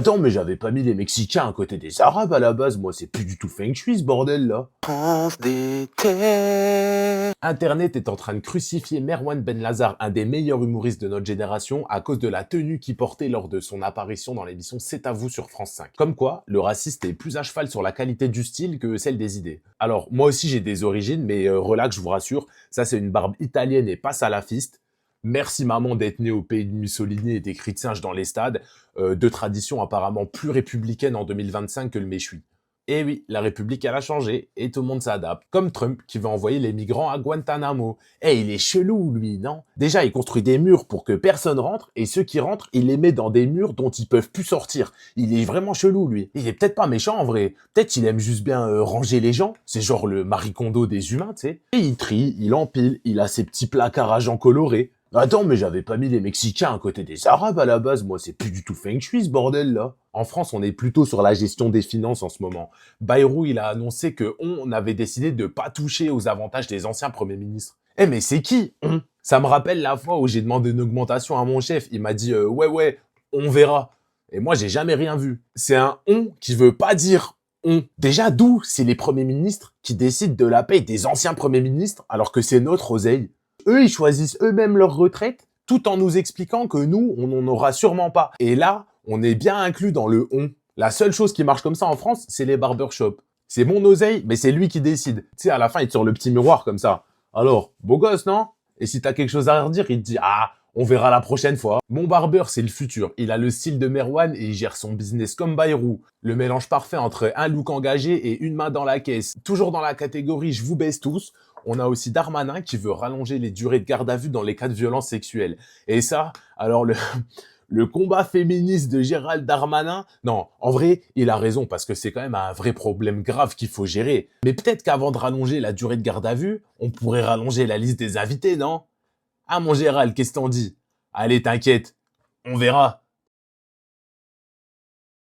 Attends, mais j'avais pas mis les Mexicains à côté des Arabes à la base, moi c'est plus du tout feng shui ce bordel là. France d'été. Internet est en train de crucifier Merwan Benlazar, un des meilleurs humoristes de notre génération, à cause de la tenue qu'il portait lors de son apparition dans l'émission C'est à vous sur France 5. Comme quoi, le raciste est plus à cheval sur la qualité du style que celle des idées. Alors, moi aussi j'ai des origines, mais relax, je vous rassure, ça c'est une barbe italienne et pas salafiste. Merci maman d'être née au pays de Mussolini et des cris de singe dans les stades, de tradition apparemment plus républicaine en 2025 que le méchoui. Et oui, la République, elle a changé, et tout le monde s'adapte. Comme Trump, qui veut envoyer les migrants à Guantanamo. Eh, il est chelou, lui, non? Déjà, il construit des murs pour que personne rentre, et ceux qui rentrent, il les met dans des murs dont ils peuvent plus sortir. Il est vraiment chelou, lui. Il est peut-être pas méchant, en vrai. Peut-être qu'il aime juste bien ranger les gens. C'est genre le Marie Kondo des humains, tu sais. Et il trie, il empile, il a ses petits placards à gens colorés. Attends, mais j'avais pas mis les Mexicains à côté des Arabes à la base, moi c'est plus du tout feng shui ce bordel là. En France, on est plutôt sur la gestion des finances en ce moment. Bayrou, il a annoncé que on avait décidé de pas toucher aux avantages des anciens premiers ministres. Eh mais c'est qui on? Ça me rappelle la fois où j'ai demandé une augmentation à mon chef, il m'a dit ouais, on verra. Et moi j'ai jamais rien vu. C'est un on qui veut pas dire on. Déjà d'où c'est les premiers ministres qui décident de la paye des anciens premiers ministres alors que c'est notre oseille? Eux, ils choisissent eux-mêmes leur retraite, tout en nous expliquant que nous, on n'en aura sûrement pas. Et là, on est bien inclus dans le on. La seule chose qui marche comme ça en France, c'est les barbershops. C'est mon oseille, mais c'est lui qui décide. Tu sais, à la fin, il te sort le petit miroir comme ça. Alors, beau gosse, non? Et si t'as quelque chose à redire, il te dit « Ah, on verra la prochaine fois. » Mon barbeur, c'est le futur. Il a le style de Merwan et il gère son business comme Bayrou. Le mélange parfait entre un look engagé et une main dans la caisse. Toujours dans la catégorie « Je vous baisse tous », on a aussi Darmanin qui veut rallonger les durées de garde à vue dans les cas de violences sexuelles. Et ça, alors le combat féministe de Gérald Darmanin, non, en vrai, il a raison parce que c'est quand même un vrai problème grave qu'il faut gérer. Mais peut-être qu'avant de rallonger la durée de garde à vue, on pourrait rallonger la liste des invités, non? Ah mon Gérald, qu'est-ce t'en dis? Allez, t'inquiète, on verra.